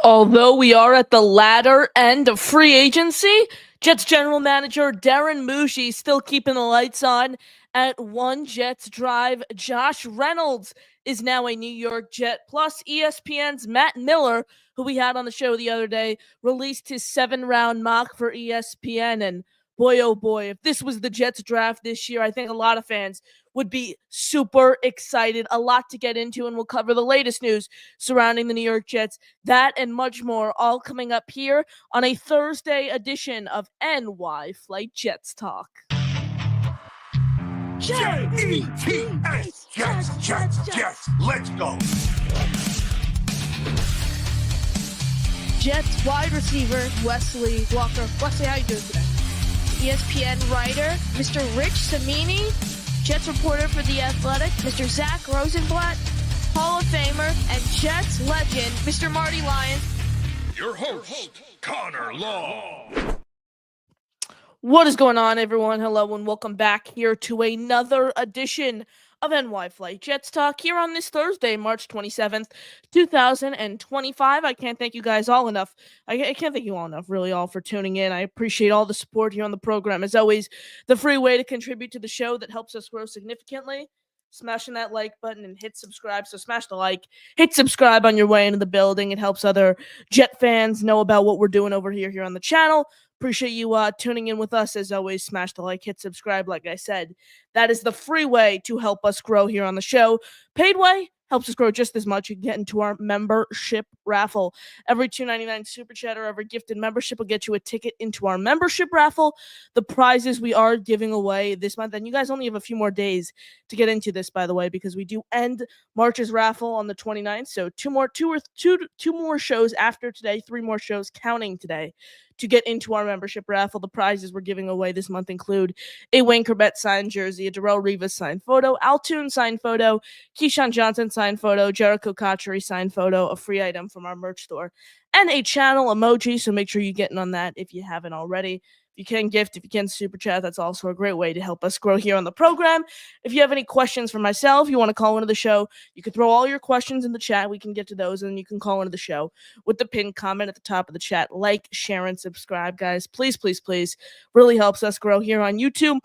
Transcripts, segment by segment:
Although we are at the latter end of free agency, Jets general manager Darren Muji still keeping the lights on at One Jets Drive. Josh Reynolds is now a New York Jet. Plus, ESPN's Matt Miller, who we had on the show the other day, released his 7-round mock for ESPN. And boy, oh boy, if this was the Jets draft this year, I think a lot of fans would be super excited. A lot to get into, and we'll cover the latest news surrounding the New York Jets. That and much more all coming up here on a Thursday edition of NY Flight Jets Talk. Jets, Jets, let's go. Jets wide receiver Wesley Walker. Wesley, how you doing today? ESPN writer Mr. Rich Cimini, Jets reporter for The Athletic, Mr. Zach Rosenblatt, Hall of Famer and Jets legend, Mr. Marty Lyons. Your host, Connor Law. What is going on, everyone? Hello and welcome back here to another edition of NY Flight Jets Talk here on this Thursday, March 27th, 2025. I can't thank you guys all enough. I can't thank you all enough, really, all for tuning in. I appreciate all the support here on the program. As always, the free way to contribute to the show that helps us grow significantly. Smashing that like button and hit subscribe. So smash the like, hit subscribe on your way into the building. It helps other Jet fans know about what we're doing over here on the channel. Appreciate you tuning in with us. As always, smash the like, hit subscribe. Like I said, that is the free way to help us grow here on the show. Paid way helps us grow just as much. You can get into our membership raffle. Every $2.99 super chat or every gifted membership will get you a ticket into our membership raffle. The prizes we are giving away this month, and you guys only have a few more days to get into this, by the way, because we do end March's raffle on the 29th. So two more shows after today, 3 more shows counting today to get into our membership raffle. The prizes we're giving away this month include a Wayne Corbett signed jersey, a Darrelle Revis signed photo, Altoon signed photo, Keyshawn Johnson signed photo, Jericho Cotchery signed photo, a free item from our merch store, and a channel emoji. So make sure you get in on that if you haven't already. If you can gift, if you can super chat, that's also a great way to help us grow here on the program. If you have any questions for myself, you want to call into the show, you can throw all your questions in the chat. We can get to those, and then you can call into the show with the pinned comment at the top of the chat. Like, share, and subscribe, guys. Please, please, please. Really helps us grow here on YouTube.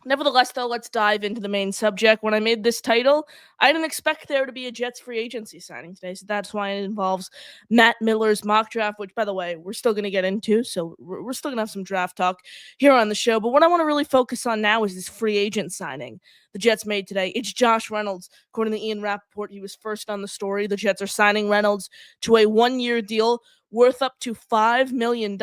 Nevertheless, though, let's dive into the main subject. When I made this title, I didn't expect there to be a Jets free agency signing today, so that's why it involves Matt Miller's mock draft, which, by the way, we're still going to get into, so we're still going to have some draft talk here on the show. But what I want to really focus on now is this free agent signing the Jets made today. It's Josh Reynolds. According to Ian Rappaport, he was first on the story. The Jets are signing Reynolds to a 1-year deal worth up to $5 million.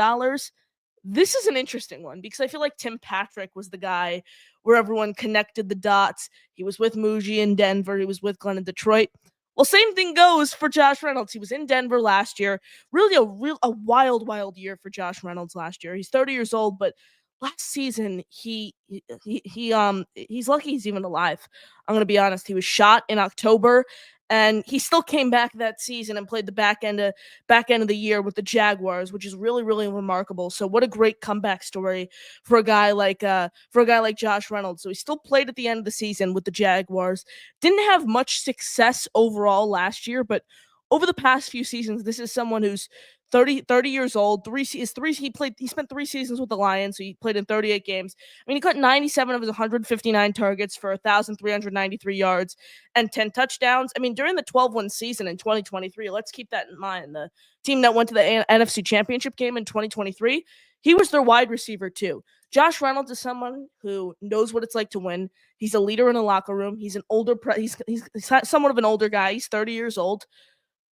This is an interesting one because I feel like Tim Patrick was the guy where everyone connected the dots. He was with Muji in Denver. He was with Glenn in Detroit. Well, same thing goes for Josh Reynolds. He was in Denver last year. Really a wild year for Josh Reynolds last year. He's 30 years old, but last season he's lucky he's even alive. I'm going to be honest. He was shot in October, and he still came back that season and played the back end of the year with the Jaguars, which is really, really remarkable. So what a great comeback story for a guy like Josh Reynolds. So he still played at the end of the season with the Jaguars. Didn't have much success overall last year, but over the past few seasons, this is someone who's 30 years old. He spent 3 seasons with the Lions, so he played in 38 games. I mean, he caught 97 of his 159 targets for 1,393 yards and 10 touchdowns. I mean, during the 12-win season in 2023, let's keep that in mind. The team that went to the NFC Championship game in 2023, he was their wide receiver too. Josh Reynolds is someone who knows what it's like to win. He's a leader in the locker room. He's an older, he's somewhat of an older guy. He's 30 years old.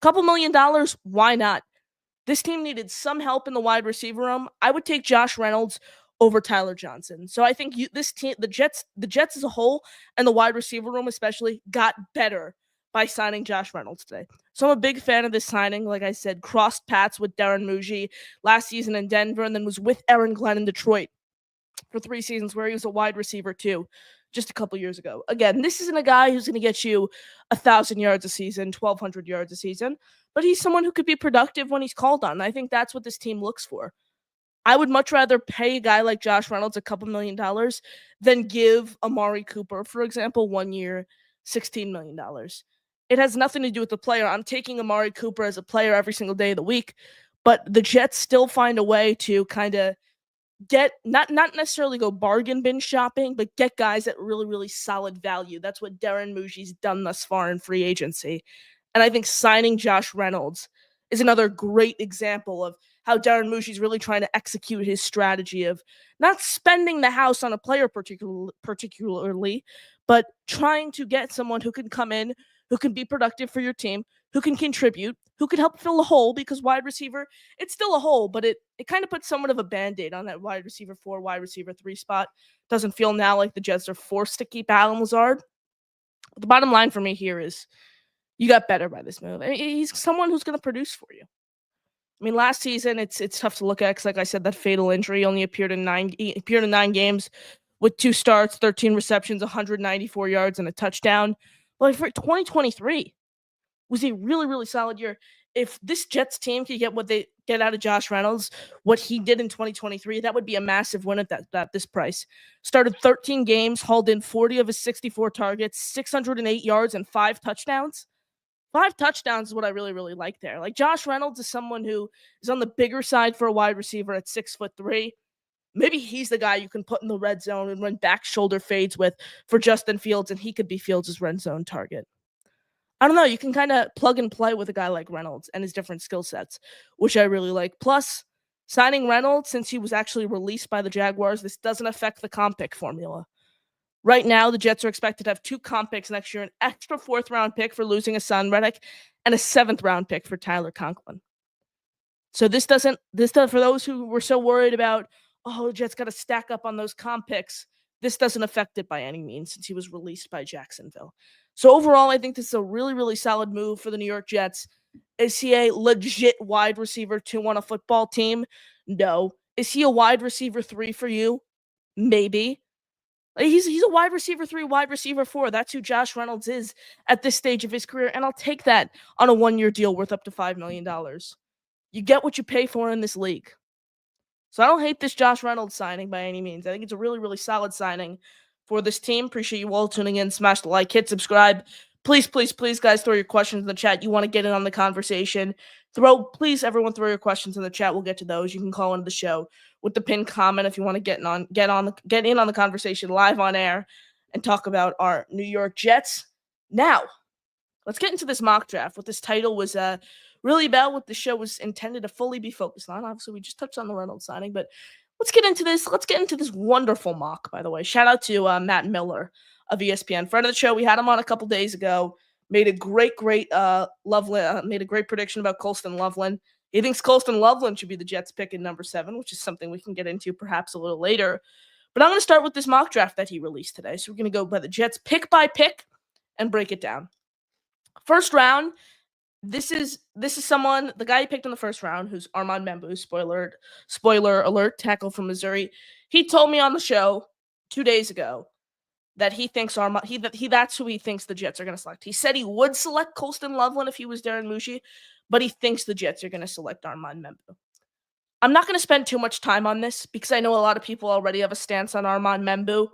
Couple $1 million, why not? This team needed some help in the wide receiver room. I would take Josh Reynolds over Tyler Johnson. So I think this team, the Jets as a whole, and the wide receiver room especially, got better by signing Josh Reynolds today. So I'm a big fan of this signing. Like I said, crossed paths with Darren Muji last season in Denver, and then was with Aaron Glenn in Detroit for 3 seasons where he was a wide receiver too, just a couple years ago. Again, this isn't a guy who's going to get you 1,000 yards a season, 1,200 yards a season, but he's someone who could be productive when he's called on. I think that's what this team looks for. I would much rather pay a guy like Josh Reynolds a couple $1 million than give Amari Cooper, for example, 1 year, $16 million. It has nothing to do with the player. I'm taking Amari Cooper as a player every single day of the week, but the Jets still find a way to kind of get not necessarily go bargain bin shopping, but get guys at really, really solid value. That's what Darren Muji's done thus far in free agency. And I think signing Josh Reynolds is another great example of how Darren Muji's really trying to execute his strategy of not spending the house on a player particularly, but trying to get someone who can come in, who can be productive for your team, who can contribute, who can help fill a hole because wide receiver, it's still a hole, but it kind of puts somewhat of a band-aid on that wide receiver 4, wide receiver 3 spot. Doesn't feel now like the Jets are forced to keep Alan Lazard. But the bottom line for me here is you got better by this move. I mean, he's someone who's going to produce for you. I mean, last season it's tough to look at because, like I said, that fatal injury only appeared in 9 games with 2 starts, 13 receptions, 194 yards, and a touchdown. But for 2023 was a really, really solid year. If this Jets team could get what they get out of Josh Reynolds, what he did in 2023, that would be a massive win at this price. Started 13 games, hauled in 40 of his 64 targets, 608 yards, and 5 touchdowns. 5 touchdowns is what I really, really like there. Like Josh Reynolds is someone who is on the bigger side for a wide receiver at 6'3". Maybe he's the guy you can put in the red zone and run back shoulder fades with for Justin Fields, and he could be Fields' red zone target. I don't know. You can kind of plug and play with a guy like Reynolds and his different skill sets, which I really like. Plus, signing Reynolds, since he was actually released by the Jaguars, this doesn't affect the comp pick formula. Right now, the Jets are expected to have 2 comp picks next year, an extra 4th-round pick for losing Hassan Reddick, and a 7th-round pick for Tyler Conklin. So this doesn't for those who were so worried about, oh, the Jets got to stack up on those comp picks, this doesn't affect it by any means since he was released by Jacksonville. So overall, I think this is a really, really solid move for the New York Jets. Is he a legit wide receiver 2 on a football team? No. Is he a wide receiver 3 for you? Maybe. He's a wide receiver 3, wide receiver 4. That's who Josh Reynolds is at this stage of his career, and I'll take that on a 1-year deal worth up to $5 million. You get what you pay for in this league. So I don't hate this Josh Reynolds signing by any means. I think it's a really, really solid signing for this team. Appreciate you all tuning in. Smash the like, hit subscribe. Please, please, please, guys, throw your questions in the chat. You want to get in on the conversation. Please, everyone, throw your questions in the chat. We'll get to those. You can call into the show with the pinned comment if you want to get in on the conversation live on air and talk about our New York Jets. Now, let's get into this mock draft. What this title was really about, what the show was intended to fully be focused on. Obviously, we just touched on the Reynolds signing, but let's get into this. Let's get into this wonderful mock, by the way. Shout out to Matt Miller of ESPN, friend of the show. We had him on a couple days ago. Made a great Loveland. Made a great prediction about Colston Loveland. He thinks Colston Loveland should be the Jets pick in number 7, which is something we can get into perhaps a little later. But I'm going to start with this mock draft that he released today. So we're going to go by the Jets pick by pick and break it down. First round, this is someone, the guy he picked in the first round, who's Armand Membu, spoiler alert, tackle from Missouri. He told me on the show 2 days ago that he thinks that's who he thinks the Jets are going to select. He said he would select Colston Loveland if he was Darren Muji, but he thinks the Jets are going to select Armand Membu. I'm not going to spend too much time on this because I know a lot of people already have a stance on Armand Membu.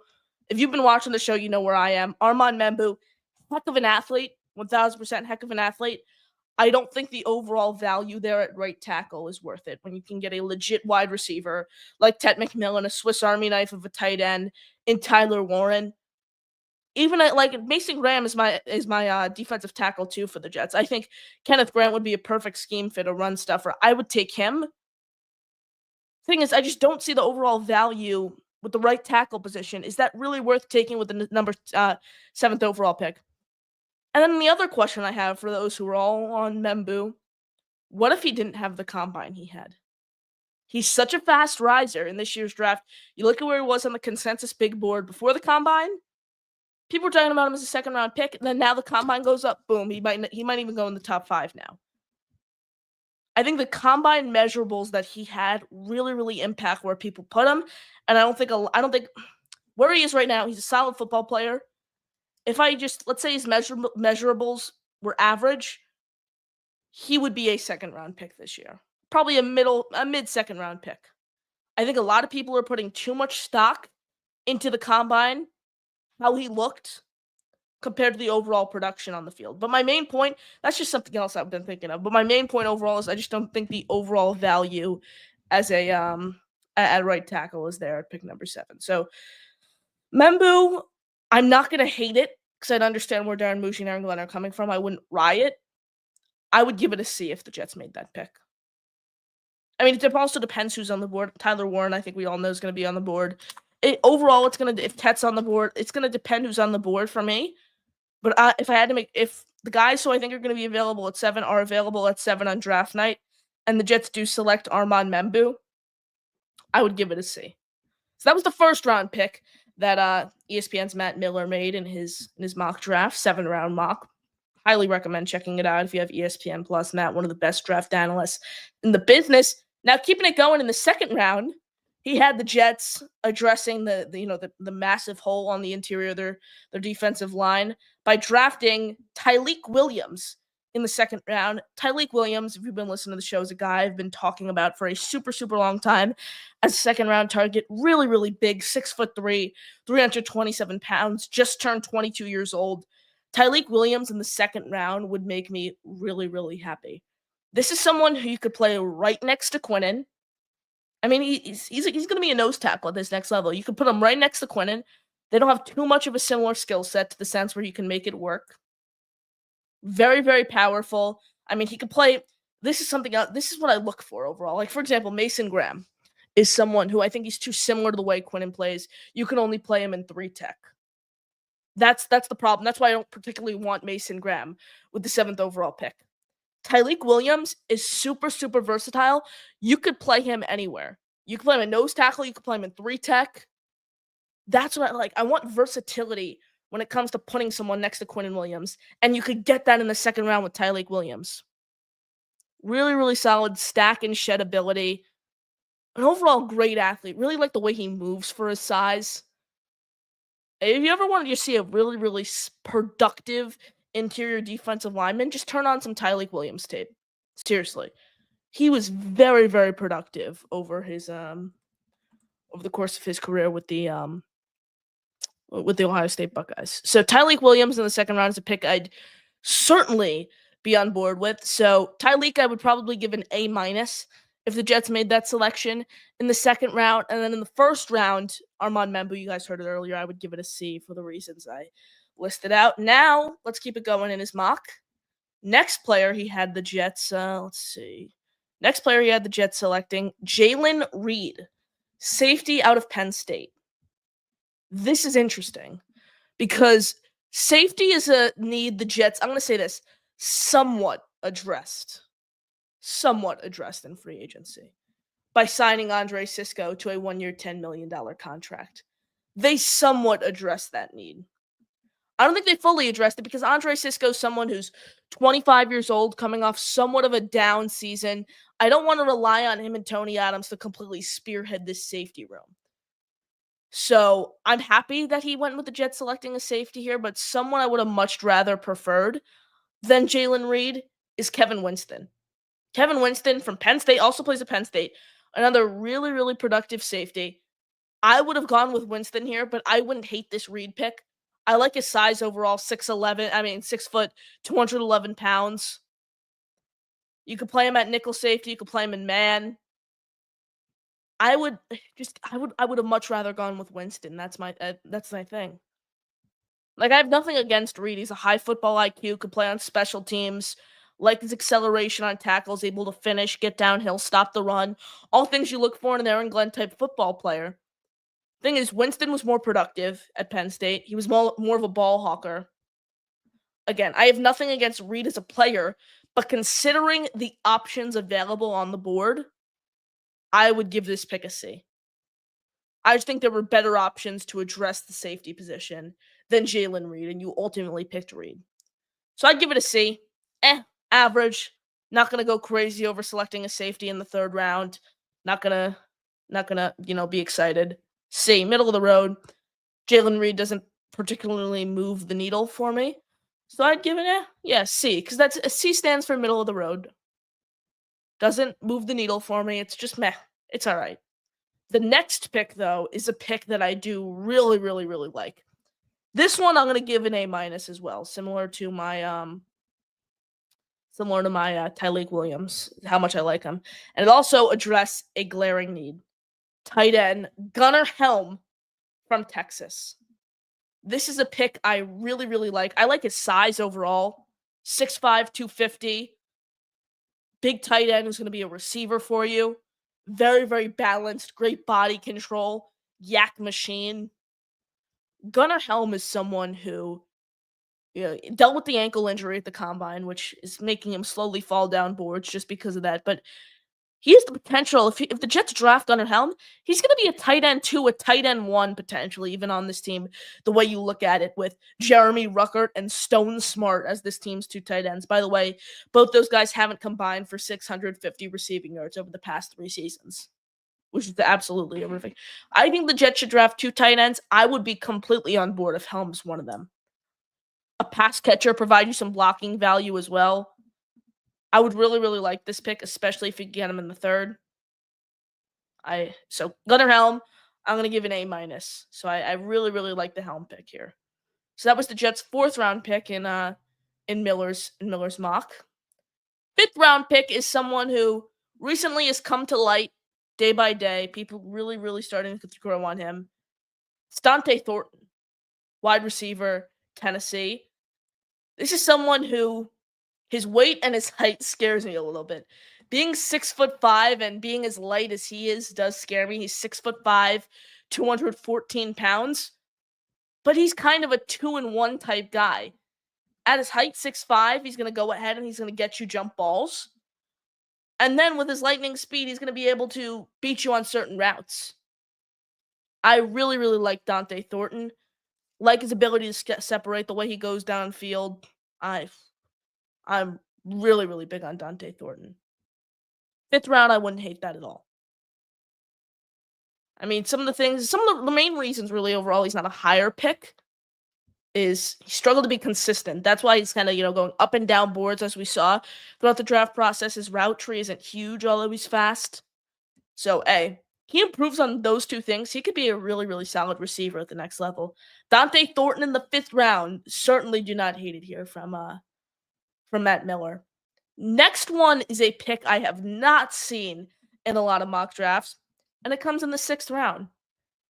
If you've been watching the show, you know where I am. Armand Membu, heck of an athlete, 1,000% heck of an athlete. I don't think the overall value there at right tackle is worth it when you can get a legit wide receiver like Ted McMillan, a Swiss Army knife of a tight end, in Tyler Warren. Even like Mason Graham is my defensive tackle too for the Jets. I think Kenneth Grant would be a perfect scheme fit, a run stuffer. I would take him. Thing is, I just don't see the overall value with the right tackle position. Is that really worth taking with the number 7th overall pick? And then the other question I have for those who are all on Membu, what if he didn't have the combine he had? He's such a fast riser in this year's draft. You look at where he was on the consensus big board before the combine. People were talking about him as a 2nd-round pick, and then now the combine goes up. Boom, he might even go in the top 5 now. I think the combine measurables that he had really, really impact where people put him, and I don't think where he is right now. He's a solid football player. If let's say his measurables were average, he would be a 2nd-round pick this year. Probably a mid 2nd-round pick. I think a lot of people are putting too much stock into the combine, how he looked, compared to the overall production on the field. But my main point, that's just something else I've been thinking of. But my main point overall is I just don't think the overall value as a at right tackle is there at pick number 7. So Membu, I'm not gonna hate it because I understand where Darren Mushi and Aaron Glenn are coming from. I wouldn't riot. I would give it a C if the Jets made that pick. I mean, it also depends who's on the board. Tyler Warren, I think we all know, is going to be on the board. Overall, it's going to, if Tet's on the board, it's going to depend who's on the board for me. But if the guys who I think are going to be available at 7 are available at 7 on draft night, and the Jets do select Armand Membu, I would give it a C. So that was the first round pick that ESPN's Matt Miller made in his mock draft, 7-round mock. Highly recommend checking it out if you have ESPN Plus. Matt, one of the best draft analysts in the business. Now, keeping it going in the second round, he had the Jets addressing the massive hole on the interior of their defensive line by drafting Tyleik Williams in the second round. Tyleik Williams, if you've been listening to the show, is a guy I've been talking about for a super, super long time as a second-round target. Really, really big, 6'3", 327 pounds, just turned 22 years old. Tyleik Williams in the second round would make me really, really happy. This is someone who you could play right next to Quinnen. I mean, he's going to be a nose tackle at this next level. You could put him right next to Quinnen. They don't have too much of a similar skill set to the sense where you can make it work. Very, very powerful. I mean, he could play. This is something else. This is what I look for overall. Like, for example, Mason Graham is someone who I think he's too similar to the way Quinnen plays. You can only play him in 3 tech. That's the problem. That's why I don't particularly want Mason Graham with the 7th overall pick. Tyleik Williams is super, super versatile. You could play him anywhere. You could play him in nose tackle. You could play him in 3 tech. That's what I like. I want versatility when it comes to putting someone next to Quinnen Williams. And you could get that in the second round with Tyleik Williams. Really, really solid stack and shed ability. An overall great athlete. Really like the way he moves for his size. If you ever wanted to see a really, really productive interior defensive lineman, just turn on some Tyleik Williams tape. Seriously. He was very, very productive over the course of his career with the Ohio State Buckeyes. So Tyleik Williams in the second round is a pick I'd certainly be on board with. So Tyleik, I would probably give an A- if the Jets made that selection in the second round. And then in the first round, Armand Membu, you guys heard it earlier, I would give it a C for the reasons I listed out. Now, let's keep it going in his mock. Next player, he had the Jets, Next player, he had the Jets selecting Jalen Reed, safety out of Penn State. This is interesting because safety is a need the Jets, I'm going to say this, somewhat addressed in free agency by signing Andre Cisco to a 1-year, $10 million contract. They somewhat addressed that need. I don't think they fully addressed it because Andre Cisco is someone who's 25 years old, coming off somewhat of a down season. I don't want to rely on him and Tony Adams to completely spearhead this safety room. So I'm happy that he went with the Jets selecting a safety here, but someone I would have much rather preferred than Jalen Reed is Kevin Winston. Kevin Winston from Penn State also plays at Penn State. Another really, really productive safety. I would have gone with Winston here, but I wouldn't hate this Reed pick. I like his size overall, 6 foot, 211 pounds. You could play him at nickel safety. You could play him in man. I would have much rather gone with Winston. That's my thing. Like, I have nothing against Reed. He's a high football IQ, could play on special teams, like his acceleration on tackles, able to finish, get downhill, stop the run. All things you look for in an Aaron Glenn type football player. Thing is, Winston was more productive at Penn State. He was more of a ball hawker. Again, I have nothing against Reed as a player, but considering the options available on the board, I would give this pick a C. I just think there were better options to address the safety position than Jalen Reed, and you ultimately picked Reed. So I'd give it a C. Average. Not gonna go crazy over selecting a safety in the third round. Not gonna, be excited. C, middle of the road. Jalen Reed doesn't particularly move the needle for me. So I'd give it C, because that's C stands for middle of the road. Doesn't move the needle for me. It's just meh. It's all right. The next pick, though, is a pick that I do really, really, really like. This one I'm gonna give an A minus as well, similar to my Tyreek Williams, how much I like him, and it also addressed a glaring need. Tight end Gunnar Helm from Texas. This is a pick I really, really like. I like his size overall. 6'5", 250. Big tight end who's going to be a receiver for you. Very, very balanced. Great body control. Yak machine. Gunnar Helm is someone who dealt with the ankle injury at the combine, which is making him slowly fall down boards just because of that. But he has the potential. If the Jets draft Gunnar Helm, he's going to be a tight end 2, a tight end 1 potentially, even on this team. The way you look at it, with Jeremy Ruckert and Stone Smart as this team's 2 tight ends. By the way, both those guys haven't combined for 650 receiving yards over the past 3 seasons, which is absolutely horrific. I think the Jets should draft 2 tight ends. I would be completely on board if Helm's one of them. A pass catcher, provide you some blocking value as well. I would really, really like this pick, especially if you get him in the 3rd. So Gunnar Helm, I'm gonna give an A minus. So I really, really like the Helm pick here. So that was the Jets' 4th round pick in Miller's mock. 5th round pick is someone who recently has come to light day by day. People really, really starting to grow on him. It's Dante Thornton, wide receiver, Tennessee. This is someone who his weight and his height scares me a little bit. Being 6'5" and being as light as he is does scare me. He's 6'5", 214 pounds, but he's kind of a 2-in-1 type guy. At his height, 6'5", he's going to go ahead and he's going to get you jump balls. And then with his lightning speed, he's going to be able to beat you on certain routes. I really, really like Dante Thornton. Like his ability to separate, the way he goes downfield. I'm really, really big on Dante Thornton. 5th round, I wouldn't hate that at all. I mean, some of the main reasons really overall he's not a higher pick is he struggled to be consistent. That's why he's kind of, going up and down boards as we saw throughout the draft process. His route tree isn't huge, although he's fast. So, he improves on those 2 things. He could be a really, really solid receiver at the next level. Dante Thornton in the 5th round. Certainly do not hate it here from Matt Miller. Next one is a pick I have not seen in a lot of mock drafts, and it comes in the 6th round.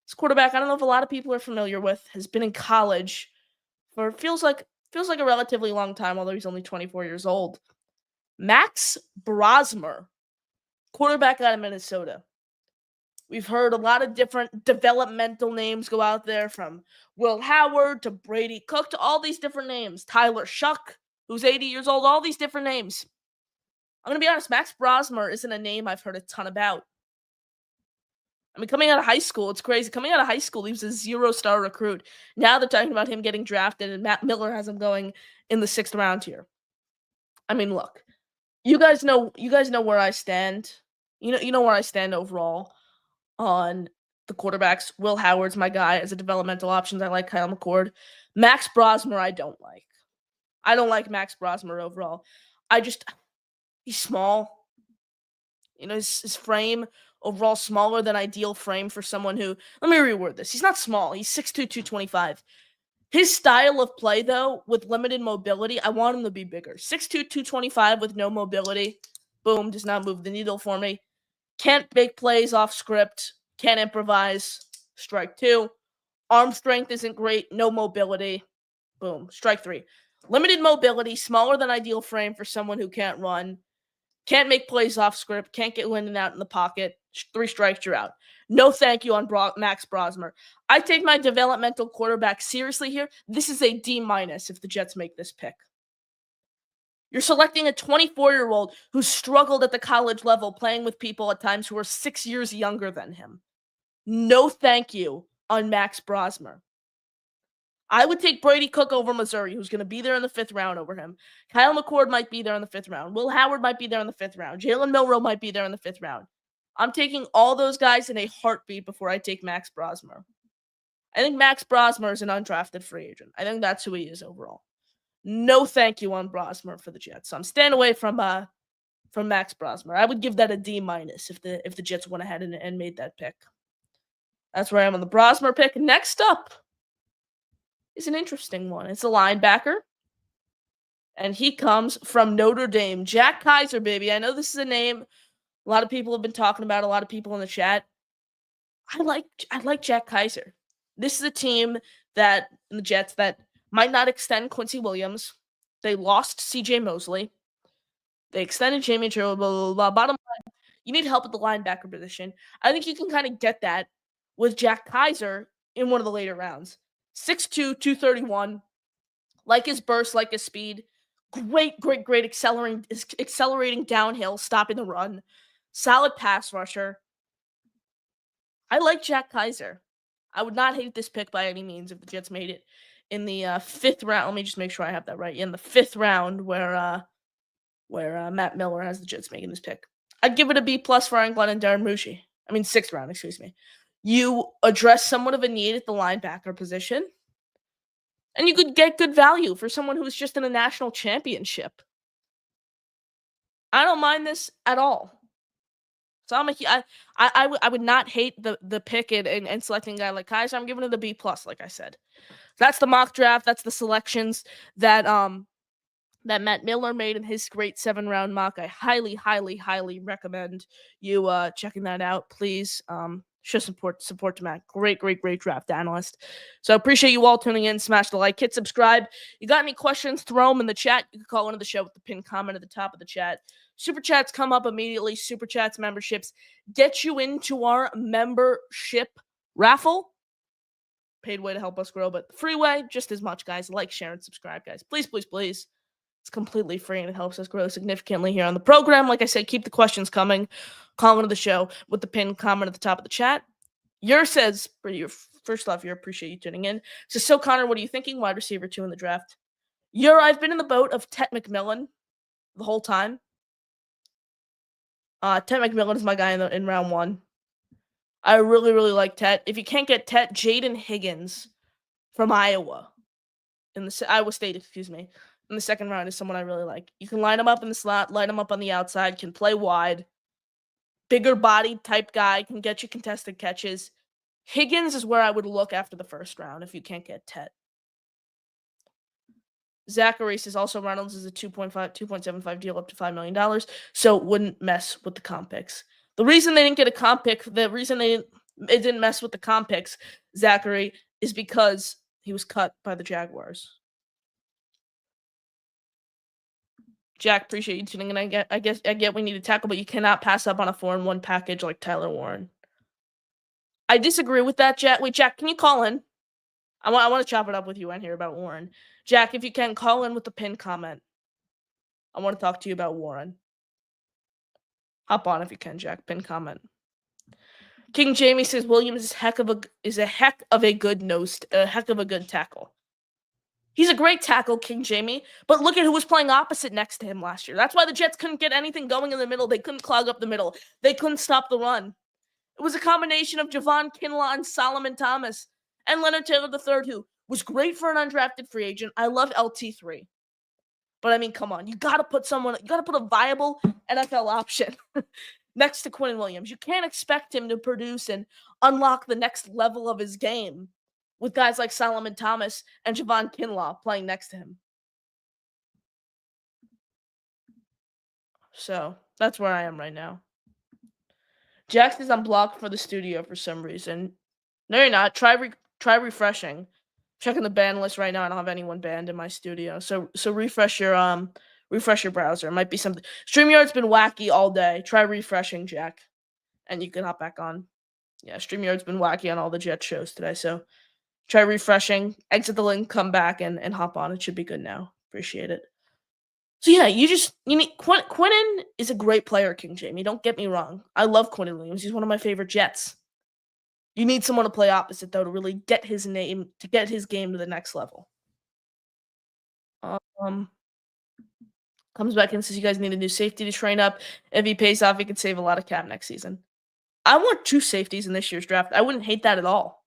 This quarterback, I don't know if a lot of people are familiar with, has been in college for feels like a relatively long time, although he's only 24 years old. Max Brosmer, quarterback out of Minnesota. We've heard a lot of different developmental names go out there, from Will Howard to Brady Cook to all these different names. Tyler Shuck, who's 80 years old, all these different names. I'm going to be honest, Max Brosmer isn't a name I've heard a ton about. I mean, coming out of high school, it's crazy. Coming out of high school, he was a 0-star recruit. Now they're talking about him getting drafted, and Matt Miller has him going in the 6th round here. I mean, look, you guys know where I stand. You know where I stand overall on the quarterbacks. Will Howard's my guy as a developmental options. I like Kyle McCord. Max Brosmer, I don't like. I don't like Max Brosmer overall. He's small. His frame overall smaller than ideal frame for someone who, let me reword this. He's not small. He's 6'2", 225. His style of play, though, with limited mobility, I want him to be bigger. 6'2", 225 with no mobility. Boom, does not move the needle for me. Can't make plays off script. Can't improvise. Strike 2. Arm strength isn't great. No mobility. Boom, strike 3. Limited mobility, smaller than ideal frame for someone who can't run. Can't make plays off script. Can't get in and out in the pocket. 3 strikes, you're out. No thank you on Max Brosmer. I take my developmental quarterback seriously here. This is a D- if the Jets make this pick. You're selecting a 24-year-old who struggled at the college level, playing with people at times who are 6 years younger than him. No thank you on Max Brosmer. I would take Brady Cook over Missouri, who's going to be there in the 5th round over him. Kyle McCord might be there in the 5th round. Will Howard might be there in the 5th round. Jalen Milroe might be there in the 5th round. I'm taking all those guys in a heartbeat before I take Max Brosmer. I think Max Brosmer is an undrafted free agent. I think that's who he is overall. No thank you on Brosmer for the Jets. So I'm staying away from Max Brosmer. I would give that a D- if the Jets went ahead and made that pick. That's where I am on the Brosmer pick. Next up, is an interesting one. It's a linebacker, and he comes from Notre Dame. Jack Kaiser, baby. I know this is a name a lot of people have been talking about, a lot of people in the chat. I like Jack Kaiser. This is a team that the Jets that might not extend Quincy Williams. They lost CJ Mosley. They extended Jamie Joe, blah, blah, blah. Bottom line, you need help at the linebacker position. I think you can kind of get that with Jack Kaiser in one of the later rounds. 6'2, 231. Like his burst, like his speed. Great accelerating downhill, stopping the run. Solid pass rusher. I like Jack Kaiser. I would not hate this pick by any means if the Jets made it in the fifth round. Let me just make sure I have that right. In the fifth round, where Matt Miller has the Jets making this pick, I'd give it a B plus for Ryan Glenn and Darren Mushi. I mean, sixth round, excuse me. You address somewhat of a need at the linebacker position, and you could get good value for someone who's just in a national championship. I don't mind this at all. So I would not hate the pick and selecting a guy like Kaiser. I'm giving it a B plus, like I said. That's the mock draft. That's the selections that Matt Miller made in his great 7-round mock. I highly recommend you checking that out. Please show support to Matt. Great draft analyst. So appreciate you all tuning in. Smash the like, hit subscribe. You got any questions? Throw them in the chat. You can call into the show with the pinned comment at the top of the chat. Super chats come up immediately. Super chats, memberships get you into our membership raffle. Paid way to help us grow, but the free way just as much, guys. Like, share, and subscribe, guys. Please. It's completely free and it helps us grow significantly here on the program. Like I said, keep the questions coming. Call into the show with the pinned comment at the top of the chat. Yer says, first off, appreciate you tuning in. So Connor, what are you thinking? Wide receiver 2 in the draft. I've been in the boat of Tet McMillan the whole time. Tet McMillan is my guy in round 1. I really like Tet. If you can't get Tet, Jaden Higgins from Iowa. Iowa State, excuse me. In the second round is someone I really like. You can line him up in the slot, line him up on the outside, can play wide. Bigger body type guy, can get you contested catches. Higgins is where I would look after the first round if you can't get Tet. Zachary says also Reynolds is a 2.75 deal up to $5 million, so it wouldn't mess with the comp picks. The reason they didn't get a comp pick, the reason it didn't mess with the comp picks, Zachary, is because he was cut by the Jaguars. Jack, appreciate you tuning in. I get we need to tackle, but you cannot pass up on a 4-1 package like Tyler Warren. I disagree with that, Jack. Wait, Jack, can you call in? I want to chop it up with you and hear about Warren. Jack, if you can, call in with the pinned comment. I want to talk to you about Warren. Hop on if you can, Jack. Pinned comment. King Jamie says Williams is a heck of a good tackle. He's a great tackle, King Jamie, but look at who was playing opposite next to him last year. That's why the Jets couldn't get anything going in the middle. They couldn't clog up the middle. They couldn't stop the run. It was a combination of Javon Kinlaw and Solomon Thomas and Leonard Taylor III, who was great for an undrafted free agent. I love LT3. But I mean, come on. You got to put a viable NFL option next to Quinn Williams. You can't expect him to produce and unlock the next level of his game with guys like Solomon Thomas and Javon Kinlaw playing next to him. So that's where I am right now. Jack says I'm blocked for the studio for some reason. No, you're not. Try refreshing. Checking the ban list right now. I don't have anyone banned in my studio. So refresh your browser. It might be something. StreamYard's been wacky all day. Try refreshing, Jack, and you can hop back on. Yeah, StreamYard's been wacky on all the Jet shows today. So try refreshing, exit the link, come back, and hop on. It should be good now. Appreciate it. So yeah, you need Quinnen is a great player, King Jamie. Don't get me wrong. I love Quinnen Williams. He's one of my favorite Jets. You need someone to play opposite though to really get his game to the next level. Comes back and says you guys need a new safety to train up. If he pays off, he could save a lot of cap next season. I want 2 safeties in this year's draft. I wouldn't hate that at all.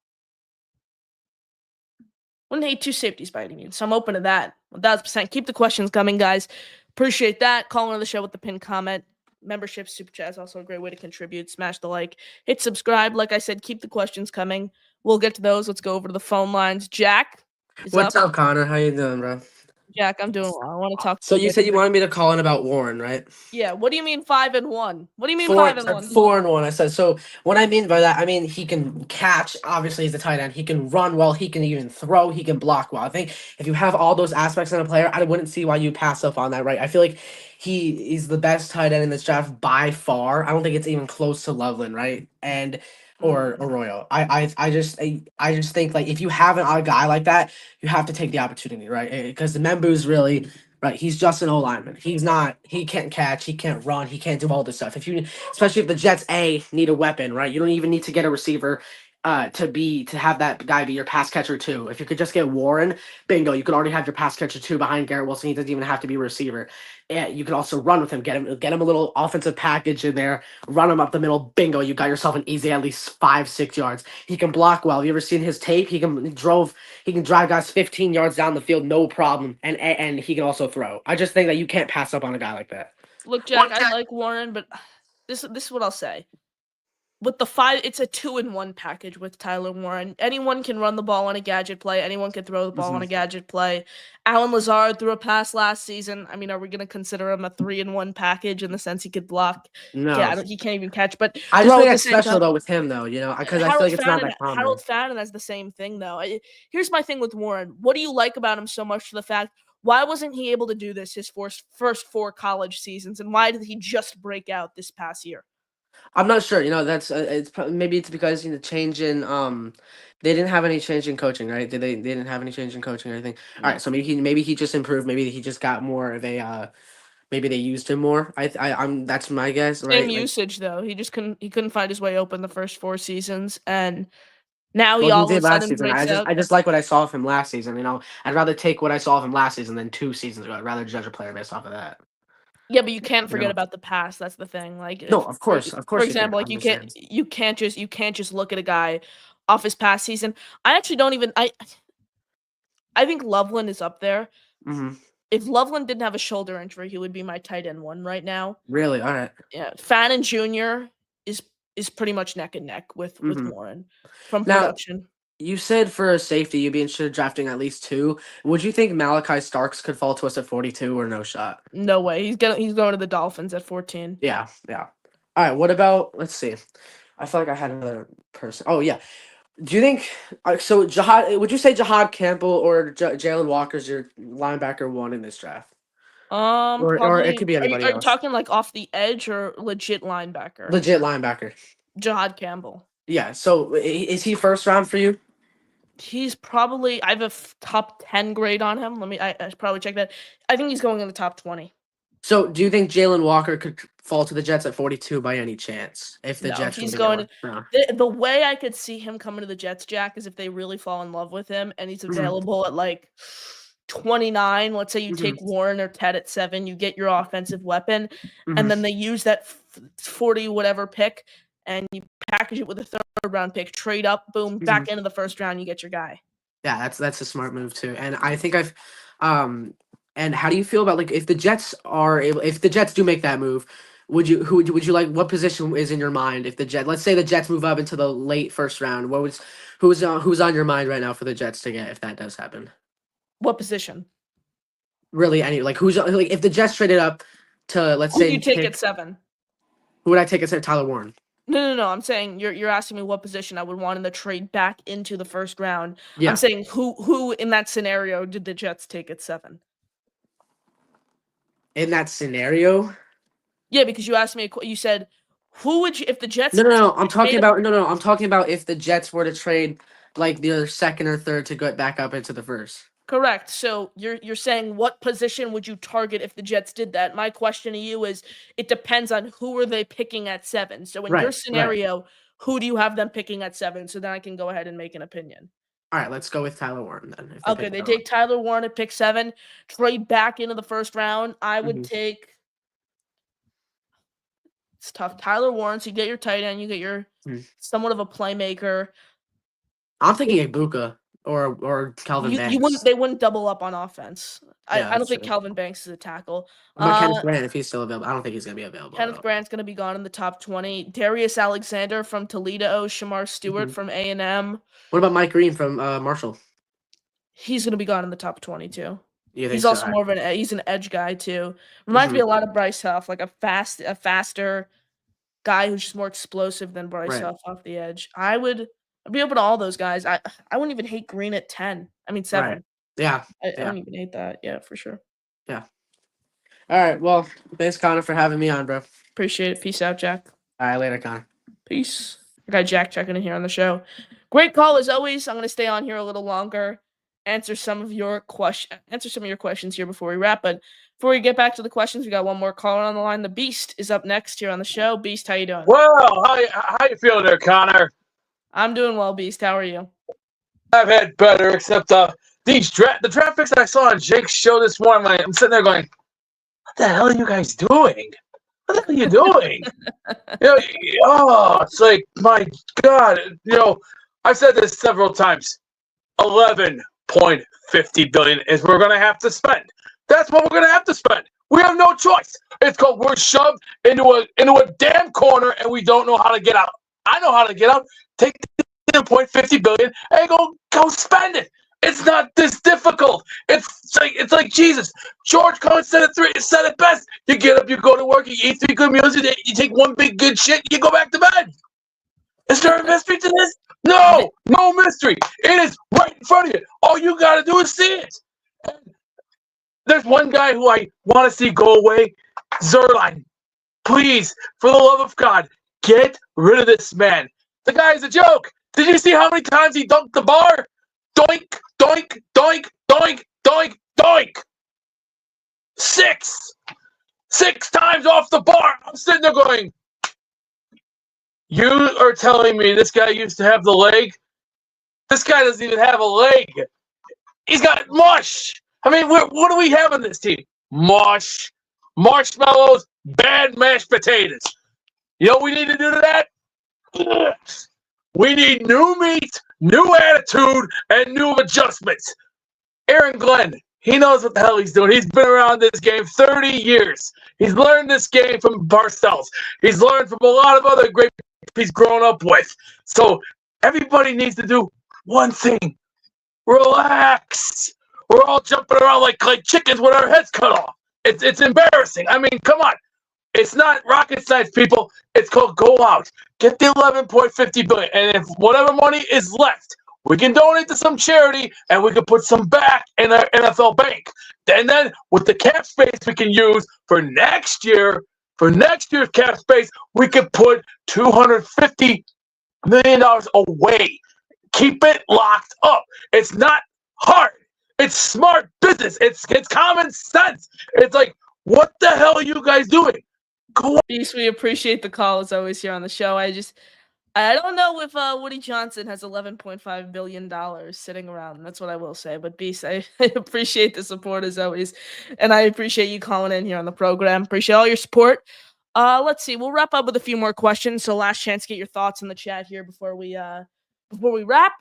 Wouldn't hate 2 safeties by any means. So I'm open to that. 1,000%. Keep the questions coming, guys. Appreciate that. Call into the show with the pinned comment. Membership, super chat is also a great way to contribute. Smash the like. Hit subscribe. Like I said, keep the questions coming. We'll get to those. Let's go over to the phone lines. Jack, What's What's up? up, Connor? How you doing, bro? Jack, I'm doing well. I want to talk So to you you about said you wanted me to call in about Warren, right? Yeah, what do you mean 5-1? What do you mean Four, 5-1? 4-1. I said. So what I mean by that, I mean he can catch. Obviously, he's a tight end. He can run well. He can even throw. He can block well. I think if you have all those aspects in a player, I wouldn't see why you pass up on that. Right? I feel like he is the best tight end in this draft by far. I don't think it's even close to Loveland, right? And or Mm. Arroyo. I just think like if you have a guy like that, you have to take the opportunity, right? Because the Membu's really. Right, he's just an O lineman. He's not. He can't catch. He can't run. He can't do all this stuff. Especially if the Jets need a weapon, right? You don't even need to get a receiver, to have that guy be your pass catcher too. If you could just get Warren, bingo, you could already have your pass catcher too behind Garrett Wilson. He doesn't even have to be a receiver. Yeah, you could also run with him. Get him a little offensive package in there. Run him up the middle. Bingo, you got yourself an easy at least 5-6 yards. He can block well. Have you ever seen his tape? He can drive guys 15 yards down the field, no problem, and he can also throw. I just think that you can't pass up on a guy like that. Look, Jack, I like Warren, but this is what I'll say. With the 5, it's a 2-in-1 package with Tyler Warren. Anyone can run the ball on a gadget play. Anyone can throw the ball on a gadget play. Alan Lazard threw a pass last season. I mean, are we going to consider him a 3-in-1 package in the sense he could block? No, He can't even catch. But I just bro, think at the that's same special time, though with him though, because I feel like it's not that common. Harold Fadden has the same thing though. Here's my thing with Warren. What do you like about him so much? To the fact, why wasn't he able to do this his first 4 college seasons, and why did he just break out this past year? I'm not sure. That's maybe it's because change in they didn't have any change in coaching, right? Did they? They didn't have any change in coaching or anything. All No. right, so maybe he just improved. Maybe he just got more of a maybe they used him more. I'm that's my guess, Same right? Like, usage though. He couldn't find his way open the first 4 seasons, and now he well, he all of a did last sudden season. breaks out. I just like what I saw of him last season. I'd rather take what I saw of him last season than 2 seasons ago. I'd rather judge a player based off of that. Yeah, but you can't You forget know? about the past. That's the thing. Like, No, if of for course you can. example, like I'm you just can't saying. you can't just look at a guy off his past season. I actually don't even I think Loveland is up there. Hmm. If Loveland didn't have a shoulder injury, he would be my tight end 1 right now. Really? All right. Yeah, Fannin Jr. is is pretty much neck and neck with Hmm. Warren from Now, production. you said for a safety, you'd be interested in drafting at least 2. Would you think Malachi Starks could fall to us at 42 or no shot? No way. He's going to the Dolphins at 14. Yeah, yeah. All right. What about? Let's see. I feel like I had another person. Oh yeah. Do you think? So Jihad? Would you say Jihad Campbell or Jalen Walker's your linebacker 1 in this draft, or it could Probably. be Are you anybody are you else? talking like off the edge or legit linebacker? Legit linebacker. Jihad Campbell. Yeah. So is he first round for you? He's probably I have a top 10 grade on him. I should probably check that. I think he's going in the top 20. So do you think Jalen Walker could fall to the Jets at 42 by any chance if the No, Jets were he's to get going one? to No. the way I could see him coming to the Jets, Jack, is if they really fall in love with him and he's Hmm. available at like 29. Let's say you Hmm. take Warren or Ted at 7, you get your offensive weapon, Hmm. and then they use that 40 whatever pick and you package it with a third round pick, trade up, boom, Hmm. back into the first round, you get your guy. Yeah, that's a smart move too. And I think um and how do you feel about like if if the Jets do make that move, would you like what position is in your mind if the Jet let's say the Jets move up into the late first round, who's on your mind right now for the Jets to get if that does happen? What position? Really any like who's like if the Jets traded up to let's Who do say you take pick at 7? who would I take instead of Tyler Warren? No. I'm saying you're asking me what position I would want in the trade back into the first round. I'm Yeah. saying who in that scenario did the Jets take at 7? In that scenario? Yeah, because you asked me, you said, who would you, if the Jets No. I'm talking made a about no. I'm talking about if the Jets were to trade like their second or third to get back up into the first. correct. So you're saying what position would you target if the Jets did that? My question to you is, it depends on who are they picking at 7. So in your Right. scenario, who do you have them picking at 7? So then I can go ahead and make an opinion. All right, let's go with Tyler Warren then. If they Okay, pick they Tyler Warren. take Tyler Warren at pick 7, trade back into the first round. I would Mhm. take. It's tough. Tyler Warren. So you get your tight end, you get your Mhm. somewhat of a playmaker. I'm thinking Ibuka or Calvin You wouldn't. Banks. They wouldn't double up on offense. Yeah, I don't that's think true. Calvin Banks is a tackle. But Kenneth Grant, if he's still available, I don't think he's gonna be available at Kenneth all. Grant's going to be gone in the top 20. Darius Alexander from Toledo, Shamar Stewart Mhm. from A&M. What about Mike Green from Marshall? he's going to be gone in the top 20 too. You think He's so? also more of he's an edge guy too. Reminds me Mhm. a lot of Bryce Huff, like a faster guy who's just more explosive than Bryce Right. Huff off the edge. I'd be open to all those guys. I wouldn't even hate Green at 10. I mean Right. 7. Yeah. I Yeah. wouldn't even hate that. Yeah, for sure. Yeah. All right. Well, thanks, Connor, for having me on, bro. Appreciate it. Peace out, Jack. All right, later, Connor. Peace. I got Jack checking in here on the show. Great call as always. I'm going to stay on here a little longer, answer some of your questions here before we wrap. But before we get back to the questions, we got one more caller on the line. The Beast is up next here on the show. Beast, how you doing? Well, how you feeling there, Connor? I'm doing well, Beast. How are you? I've had better, except the draft picks that I saw on Jake's show this morning. I'm sitting there going, "What the hell are you guys doing? What the hell are you doing?" It's like, my God. I've said this several times. 11.50 billion is what we're going to have to spend. That's what we're going to have to spend. We have no choice. It's called we're shoved into a damn corner and we don't know how to get out. I know how to get out. Take 10.50 billion and go spend it. It's not this difficult. It's like Jesus. George Cohen said it best. You get up, you go to work, you eat 3 good meals, you take 1 big good shit, you go back to bed. Is there a mystery to this? No mystery. It is right in front of you. All you got to do is see it. There's one guy who I want to see go away, Zerline. Please, for the love of God, get rid of this man. The guy is a joke. Did you see how many times he dunked the bar? Doink, doink, doink, doink, doink, doink. 6 times off the bar. I'm sitting there going, you are telling me this guy used to have the leg? This guy doesn't even have a leg. He's got mush. I mean, what do we have on this team? Mush, marshmallows, bad mashed potatoes. You know what we need to do to that? We need new meat, new attitude, and new adjustments. Aaron Glenn, he knows what the hell he's doing. He's been around this game 30 years. He's learned this game from Parcells. He's learned from a lot of other great people he's grown up with. So everybody needs to do one thing. Relax. We're all jumping around like chickens with our heads cut off. It's embarrassing. I mean, come on. It's not rocket science, people. It's called go out. Get the 11.50 billion. And if whatever money is left, we can donate to some charity and we can put some back in our NFL bank. And then with the cap space we can use for next year's cap space, we can put $250 million away. Keep it locked up. It's not hard. It's smart business. It's common sense. It's like, what the hell are you guys doing? Go on. Beast, we appreciate the call as always here on the show. I don't know if Woody Johnson has $11.5 billion sitting around. That's what I will say. But Beast, I appreciate the support as always. And I appreciate you calling in here on the program. Appreciate all your support. Let's see. We'll wrap up with a few more questions. So last chance to get your thoughts in the chat here before we wrap.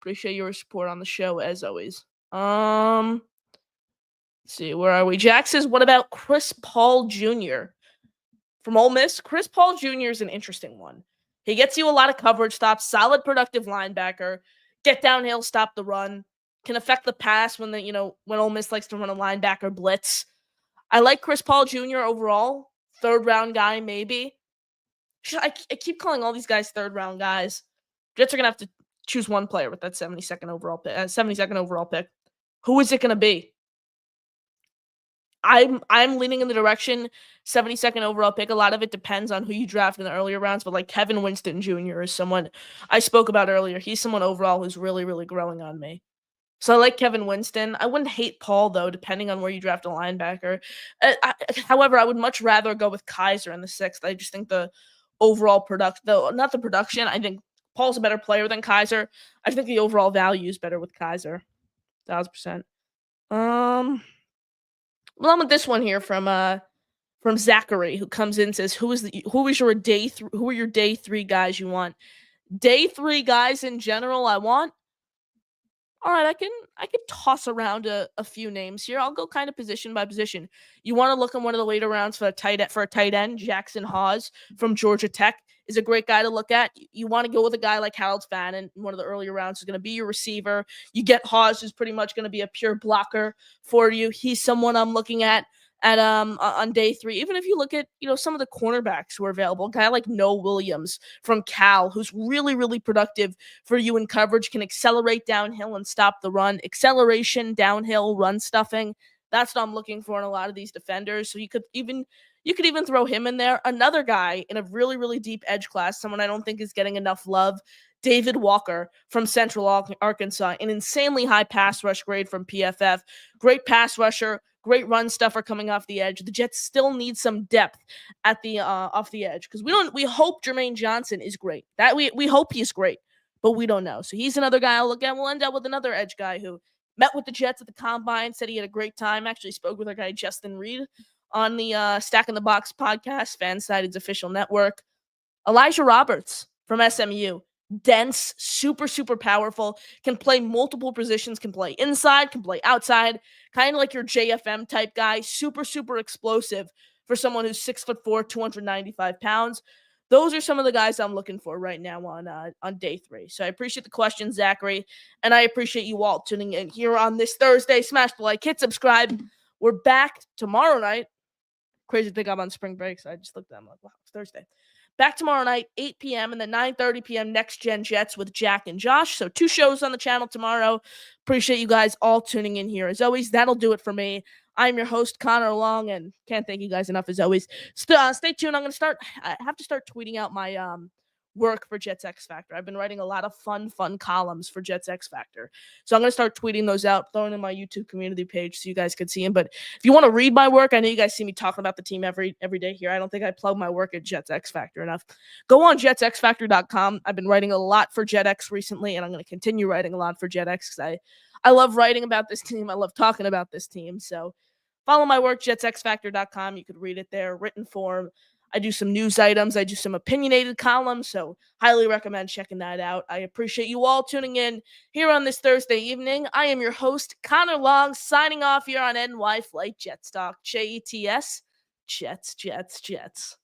Appreciate your support on the show as always. Let's see, where are we? Jack says, what about Chris Paul Jr. from Ole Miss? Chris Paul Jr. is an interesting one. He gets you a lot of coverage stops, solid productive linebacker, get downhill, stop the run, can affect the pass when Ole Miss likes to run a linebacker blitz. I like Chris Paul Jr. overall. 3rd round guy, maybe. I keep calling all these guys 3rd round guys. Jets are going to have to choose one player with that 72nd overall pick. Who is it going to be? I'm leaning in the direction 72nd overall pick. A lot of it depends on who you draft in the earlier rounds, but like Kevin Winston Jr. is someone I spoke about earlier. He's someone overall who's really, really growing on me. So I like Kevin Winston. I wouldn't hate Paul, though, depending on where you draft a linebacker. However, I would much rather go with Kaiser in the 6th. I just think the overall production, though, not the production, I think Paul's a better player than Kaiser. I think the overall value is better with Kaiser. 1,000%. Well, I'm with this one here from Zachary, who comes in and says, who are your day 3 guys you want? Day 3 guys in general I want? All right, I can toss around a few names here. I'll go kind of position by position. You want to look in one of the later rounds for a tight end. Jackson Hawes from Georgia Tech is a great guy to look at. You want to go with a guy like Harold Fannin in one of the earlier rounds. Is going to be your receiver. You get Hawes, who's pretty much going to be a pure blocker for you. He's someone I'm looking at on day 3. Even if you look at some of the cornerbacks who are available, a guy like Noah Williams from Cal, who's really really productive for you in coverage, can accelerate downhill and stop the run. Acceleration, downhill, run stuffing. That's what I'm looking for in a lot of these defenders. So you could even throw him in there. Another guy in a really, really deep edge class, someone I don't think is getting enough love, David Walker from Central Arkansas, an insanely high pass rush grade from PFF. Great pass rusher, great run stuffer coming off the edge. The Jets still need some depth at the off the edge because we hope Jermaine Johnson is great. That we hope he's great, but we don't know. So he's another guy I'll look at. We'll end up with another edge guy who met with the Jets at the combine, said he had a great time. Actually spoke with our guy Justin Reed on the Stack in the Box podcast, Fansided's official network. Elijah Roberts from SMU. Dense, super, super powerful, can play multiple positions, can play inside, can play outside, kind of like your JFM type guy, super, super explosive for someone who's 6'4", 295 pounds. Those are some of the guys I'm looking for right now on day 3. So I appreciate the question, Zachary, and I appreciate you all tuning in here on this Thursday. Smash the like, hit subscribe. We're back tomorrow night. Crazy to think I'm on spring break, so I just looked at them like, wow, it's Thursday. Back tomorrow night, 8 p.m. and then 9:30 p.m. Next Gen Jets with Jack and Josh. So 2 shows on the channel tomorrow. Appreciate you guys all tuning in here. As always, that'll do it for me. I'm your host, Connor Long, and can't thank you guys enough as always. Stay tuned. I have to start tweeting out my work for Jets X Factor. I've been writing a lot of fun columns for Jets X Factor. So I'm going to start tweeting those out, throwing in my YouTube community page so you guys can see them. But if you want to read my work, I know you guys see me talking about the team every day here. I don't think I plug my work at Jets X Factor enough. Go on jetsxfactor.com. I've been writing a lot for JetX recently, and I'm going to continue writing a lot for JetX because I love writing about this team. I love talking about this team. So follow my work, jetsxfactor.com. You could read it there, written form. I do some news items. I do some opinionated columns, so highly recommend checking that out. I appreciate you all tuning in here on this Thursday evening. I am your host, Connor Long, signing off here on NY Flight Jets Talk. JETS, Jets, Jets, Jets.